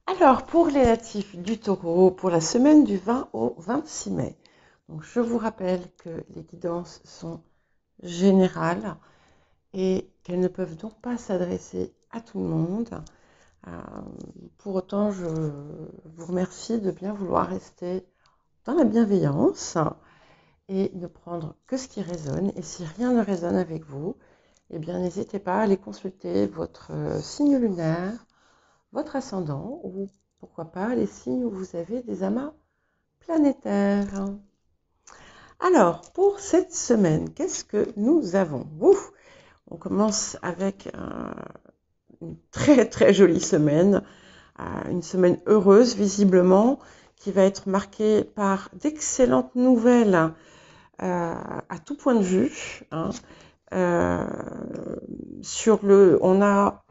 Alors, pour les natifs du Taureau, pour la semaine du 20 au 26 mai, donc je vous rappelle que les guidances sont générales et qu'elles ne peuvent donc pas s'adresser à tout le monde. Euh, pour autant, je vous remercie de bien vouloir rester dans la bienveillance et ne prendre que ce qui résonne. Et si rien ne résonne avec vous, eh bien, n'hésitez pas à aller consulter votre signe lunaire, votre ascendant ou pourquoi pas les signes où vous avez des amas planétaires. Alors, pour cette semaine, qu'est-ce que nous avons? Ouf, on commence avec une très très jolie semaine, une semaine heureuse visiblement, qui va être marquée par d'excellentes nouvelles à tout point de vue. Hein. Euh, on a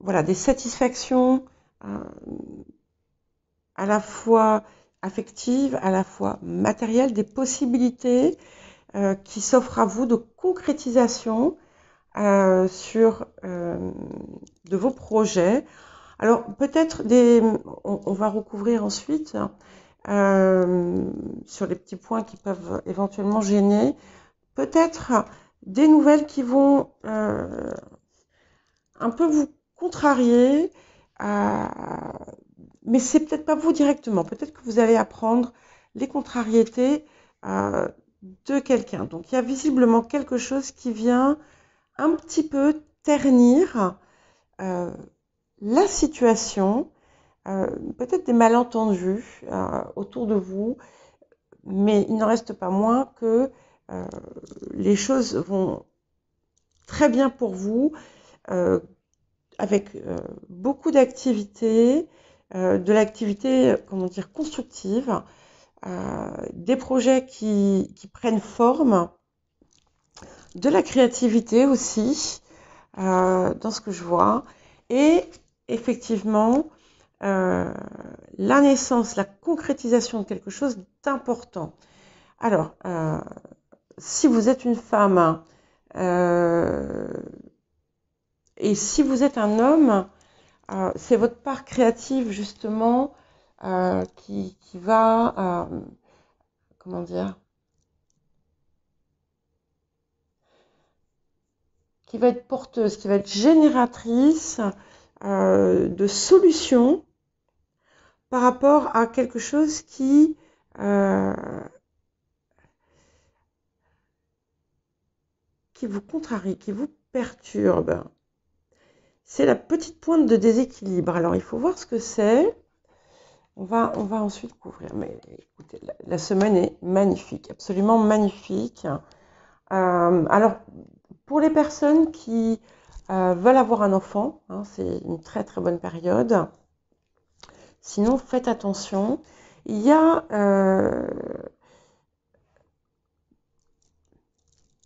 voilà, des satisfactions à la fois affectives, à la fois matérielles, des possibilités qui s'offrent à vous de concrétisation de vos projets. Alors peut-être on va recouvrir ensuite sur les petits points qui peuvent éventuellement gêner, peut-être des nouvelles qui vont un peu vous contrarier, mais c'est peut-être pas vous directement. Peut-être que vous allez apprendre les contrariétés de quelqu'un. Donc il y a visiblement quelque chose qui vient un petit peu ternir la situation, peut-être des malentendus autour de vous, mais il n'en reste pas moins que les choses vont très bien pour vous, avec beaucoup d'activités, de l'activité, comment dire, constructive, des projets qui prennent forme, de la créativité aussi, dans ce que je vois, et effectivement, la naissance, la concrétisation de quelque chose d'important. Alors, si vous êtes une femme, et si vous êtes un homme, c'est votre part créative justement qui va, comment dire, qui va être porteuse, qui va être génératrice de solutions par rapport à quelque chose qui vous contrarie, qui vous perturbe. C'est la petite pointe de déséquilibre. Alors, il faut voir ce que c'est. On va ensuite couvrir. Mais écoutez, la semaine est magnifique, absolument magnifique. Alors, pour les personnes qui veulent avoir un enfant, hein, c'est une très très bonne période. Sinon, faites attention. Il y a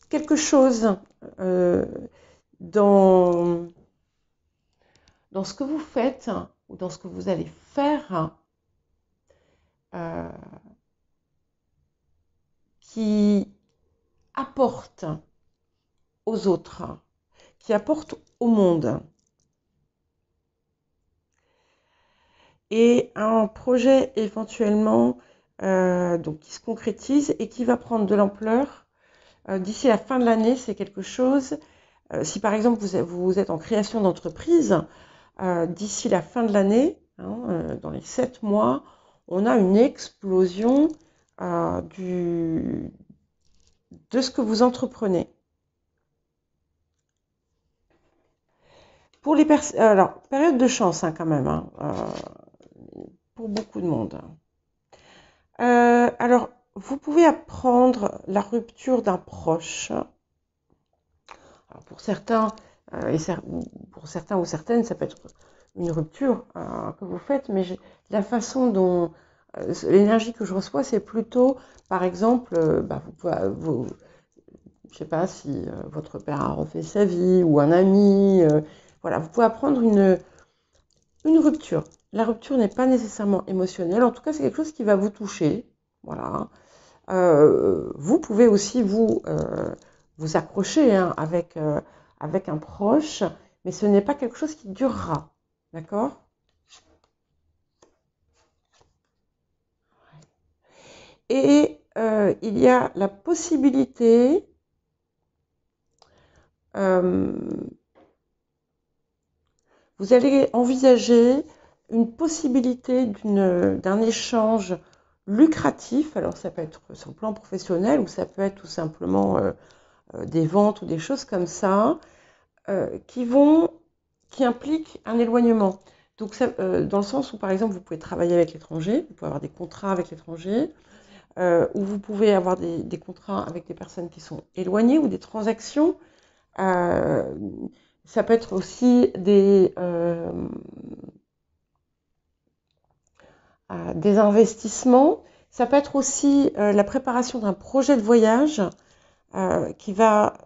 quelque chose dans ce que vous faites ou dans ce que vous allez faire qui apporte aux autres, qui apporte au monde. Et un projet éventuellement donc qui se concrétise et qui va prendre de l'ampleur d'ici la fin de l'année. C'est quelque chose, si par exemple vous êtes en création d'entreprise, d'ici la fin de l'année, hein, dans les 7 mois, on a une explosion de ce que vous entreprenez. Pour les alors, période de chance quand même, hein, pour beaucoup de monde. Alors, vous pouvez apprendre la rupture d'un proche. Alors, pour certains, pour certains ou certaines, ça peut être une rupture que vous faites, mais la façon dont l'énergie que je reçois, c'est plutôt, par exemple, je sais pas si votre père a refait sa vie ou un ami, voilà, vous pouvez apprendre une rupture. La rupture n'est pas nécessairement émotionnelle, en tout cas, c'est quelque chose qui va vous toucher, voilà. Vous pouvez aussi vous accrocher hein, avec un proche, mais ce n'est pas quelque chose qui durera. D'accord? Et il y a la possibilité, vous allez envisager une possibilité d'un échange lucratif. Alors ça peut être sur le plan professionnel ou ça peut être tout simplement des ventes ou des choses comme ça qui impliquent un éloignement. Donc dans le sens où par exemple vous pouvez travailler avec l'étranger, vous pouvez avoir des contrats avec l'étranger, où vous pouvez avoir des contrats avec des personnes qui sont éloignées ou des transactions. Ça peut être aussi des investissements. Ça peut être aussi la préparation d'un projet de voyage qui va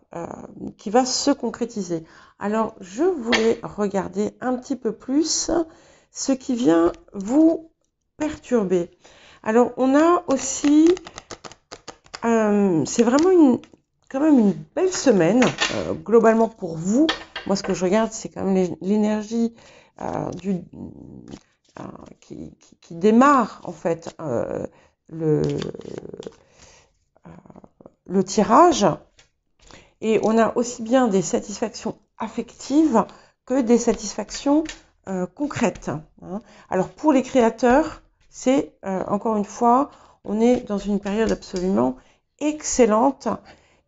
se concrétiser. Alors, je voulais regarder un petit peu plus ce qui vient vous perturber. Alors, on a aussi, c'est vraiment quand même une belle semaine, globalement pour vous. Moi, ce que je regarde, c'est quand même l'énergie qui démarre, en fait, le tirage. Et on a aussi bien des satisfactions affectives que des satisfactions concrètes. Hein. Alors, pour les créateurs, c'est, encore une fois, on est dans une période absolument excellente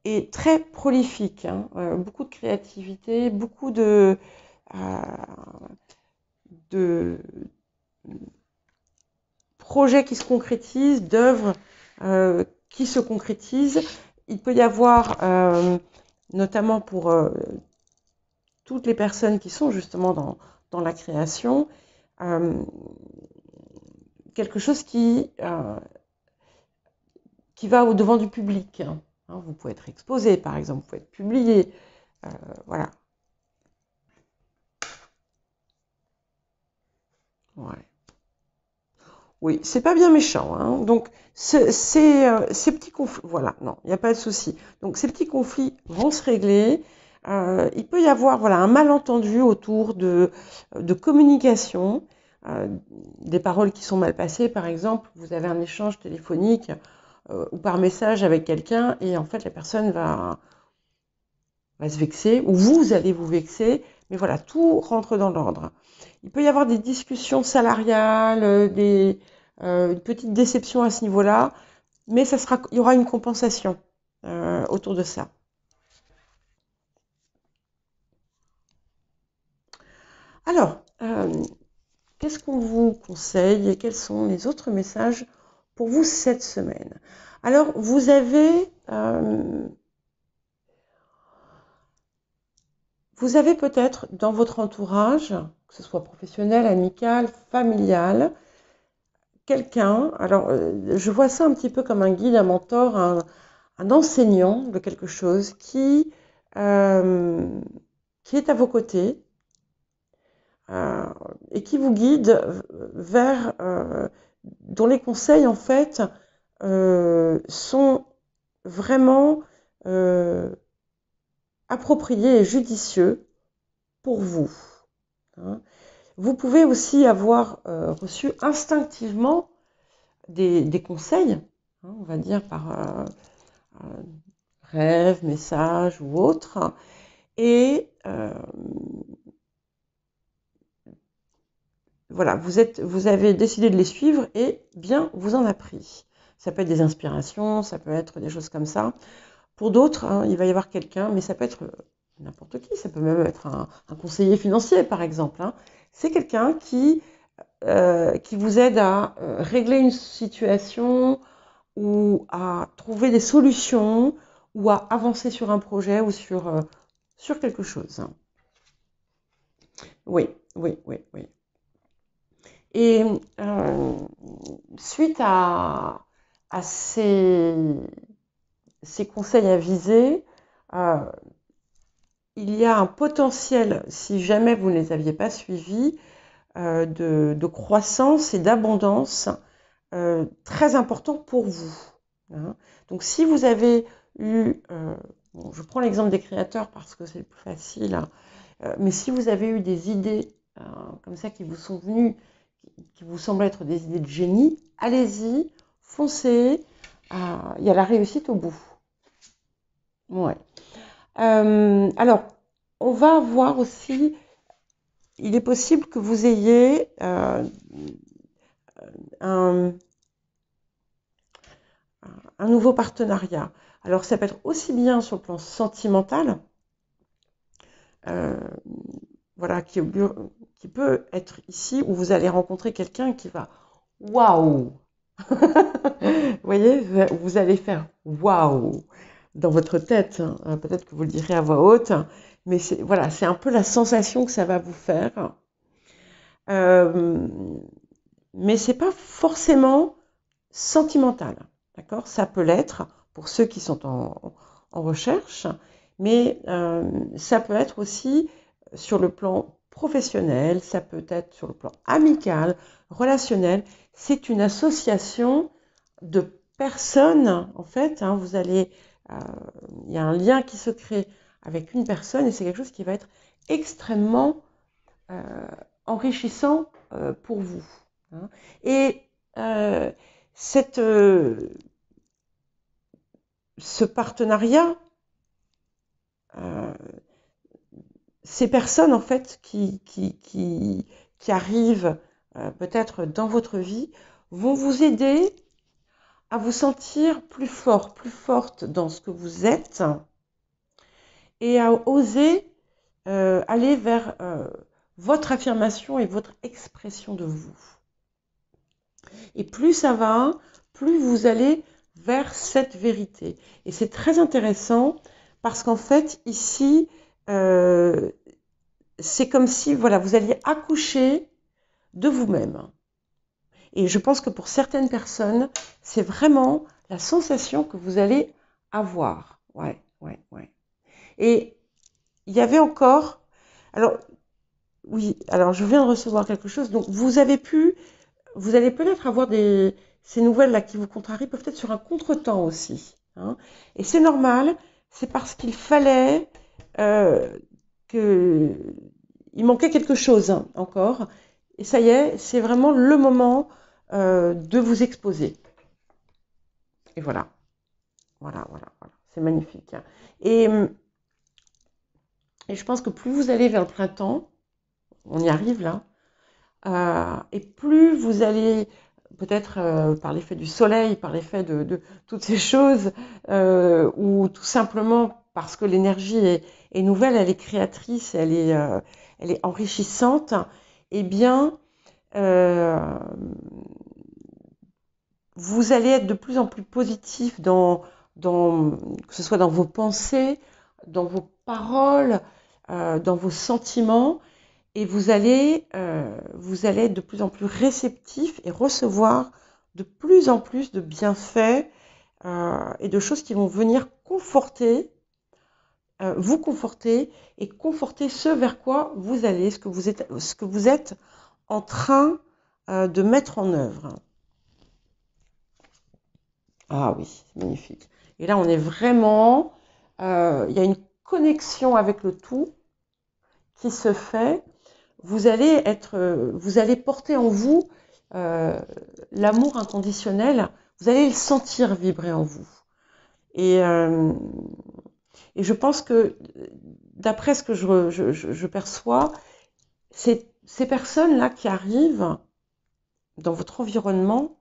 et très prolifique. Hein. Beaucoup de créativité, beaucoup de projets qui se concrétisent, d'œuvres qui se concrétisent. Il peut y avoir, notamment pour toutes les personnes qui sont justement dans la création, quelque chose qui va au-devant du public. Hein. Vous pouvez être exposé, par exemple, vous pouvez être publié. Voilà. Ouais. Oui, c'est pas bien méchant. Hein. Donc, ces petits conflits, voilà, non, il n'y a pas de souci. Donc, ces petits conflits vont se régler. Il peut y avoir, voilà, un malentendu autour de communication, des paroles qui sont mal passées, par exemple. Vous avez un échange téléphonique ou par message avec quelqu'un et en fait, la personne va se vexer ou vous allez vous vexer. Mais voilà, tout rentre dans l'ordre. Il peut y avoir des discussions salariales, une petite déception à ce niveau-là, mais il y aura une compensation autour de ça. Alors, qu'est-ce qu'on vous conseille et quels sont les autres messages pour vous cette semaine? Alors, vous avez peut-être dans votre entourage, que ce soit professionnel, amical, familial, quelqu'un, alors je vois ça un petit peu comme un guide, un mentor, un enseignant de quelque chose qui est à vos côtés et qui vous guide vers, dont les conseils en fait sont vraiment appropriés et judicieux pour vous. Hein. Vous pouvez aussi avoir reçu instinctivement des conseils, hein, on va dire par rêve, message ou autre, et voilà, vous avez décidé de les suivre et bien vous en a pris. Ça peut être des inspirations, ça peut être des choses comme ça. Pour d'autres, hein, il va y avoir quelqu'un, mais ça peut être n'importe qui, ça peut même être un conseiller financier par exemple. Hein. C'est quelqu'un qui vous aide à régler une situation ou à trouver des solutions ou à avancer sur un projet ou sur quelque chose. Oui, oui, oui, oui. Et suite à ces conseils avisés, il y a un potentiel, si jamais vous ne les aviez pas suivis, de croissance et d'abondance très important pour vous. Hein. Donc si vous avez eu, bon, je prends l'exemple des créateurs parce que c'est le plus facile, hein, mais si vous avez eu des idées comme ça qui vous sont venues, qui vous semblent être des idées de génie, allez-y, foncez, il y a la réussite au bout. Ouais. Alors, on va avoir aussi, il est possible que vous ayez un nouveau partenariat. Alors, ça peut être aussi bien sur le plan sentimental, voilà, qui peut être ici, où vous allez rencontrer quelqu'un qui va « waouh ». Vous voyez, vous allez faire « waouh » dans votre tête, hein. Peut-être que vous le direz à voix haute, mais voilà, c'est un peu la sensation que ça va vous faire. Mais c'est pas forcément sentimental, d'accord? Ça peut l'être pour ceux qui sont en recherche, mais ça peut être aussi sur le plan professionnel, ça peut être sur le plan amical, relationnel. C'est une association de personnes, en fait, hein, vous allez, il y a un lien qui se crée avec une personne et c'est quelque chose qui va être extrêmement enrichissant pour vous, hein. Et ce partenariat, ces personnes en fait qui arrivent peut-être dans votre vie vont vous aider à vous sentir plus fort, plus forte dans ce que vous êtes et à oser aller vers votre affirmation et votre expression de vous. Et plus ça va, plus vous allez vers cette vérité. Et c'est très intéressant parce qu'en fait, ici, c'est comme si voilà, vous alliez accoucher de vous-même. Et je pense que pour certaines personnes, c'est vraiment la sensation que vous allez avoir. Ouais. Et il y avait encore... Alors, oui, alors je viens de recevoir quelque chose. Donc, vous allez peut-être avoir ces nouvelles-là qui vous contrarient, peuvent être sur un contretemps aussi, hein. Et c'est normal, c'est parce qu'il fallait il manquait quelque chose, hein, encore. Et ça y est, c'est vraiment le moment de vous exposer. Et voilà. Voilà. C'est magnifique. Et je pense que plus vous allez vers le printemps, on y arrive là, et plus vous allez, peut-être par l'effet du soleil, par l'effet de toutes ces choses, ou tout simplement parce que l'énergie est nouvelle, elle est créatrice, elle est enrichissante, eh bien, vous allez être de plus en plus positif que ce soit dans vos pensées, dans vos paroles, dans vos sentiments, et vous allez être de plus en plus réceptif et recevoir de plus en plus de bienfaits et de choses qui vont venir vous conforter et conforter ce vers quoi vous allez, ce que vous êtes en train de mettre en œuvre. Ah oui, c'est magnifique. Et là, on est vraiment... il y a une connexion avec le tout qui se fait. Vous allez porter en vous l'amour inconditionnel. Vous allez le sentir vibrer en vous. Et je pense que, d'après ce que je perçois, ces personnes-là qui arrivent dans votre environnement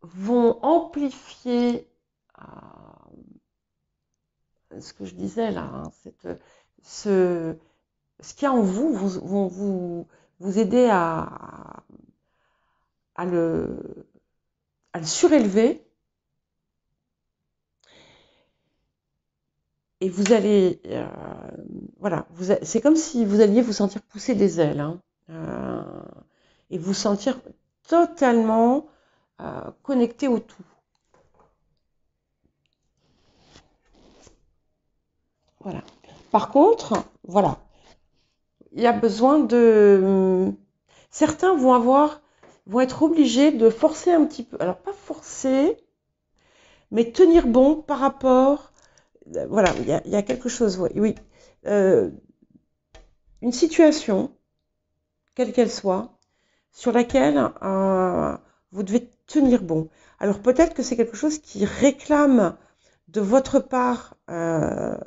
vont amplifier ce que je disais là, hein, ce qu'il y a en vous, vont vous aider à le surélever. Et vous allez, voilà, c'est comme si vous alliez vous sentir pousser des ailes, hein, et vous sentir totalement connecté au tout. Voilà. Par contre, voilà, il y a besoin de... Certains vont être obligés de forcer un petit peu. Alors, pas forcer, mais tenir bon par rapport... Voilà, il y a quelque chose, oui. une situation, quelle qu'elle soit, sur laquelle vous devez tenir bon. Alors peut-être que c'est quelque chose qui réclame de votre part une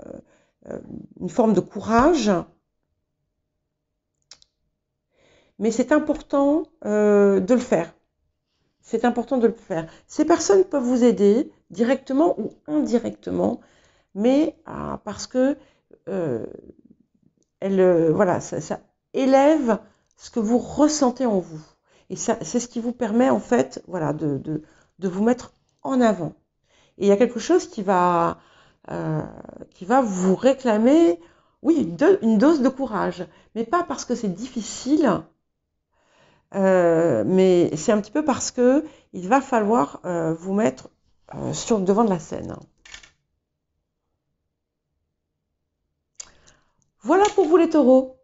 forme de courage, mais c'est important de le faire. C'est important de le faire. Ces personnes peuvent vous aider directement ou indirectement, mais parce que voilà, ça élève ce que vous ressentez en vous. Et c'est ce qui vous permet en fait, voilà, de vous mettre en avant. Et il y a quelque chose qui va vous réclamer, oui, une dose de courage, mais pas parce que c'est difficile, mais c'est un petit peu parce que il va falloir vous mettre sur le devant de la scène. Voilà pour vous les taureaux.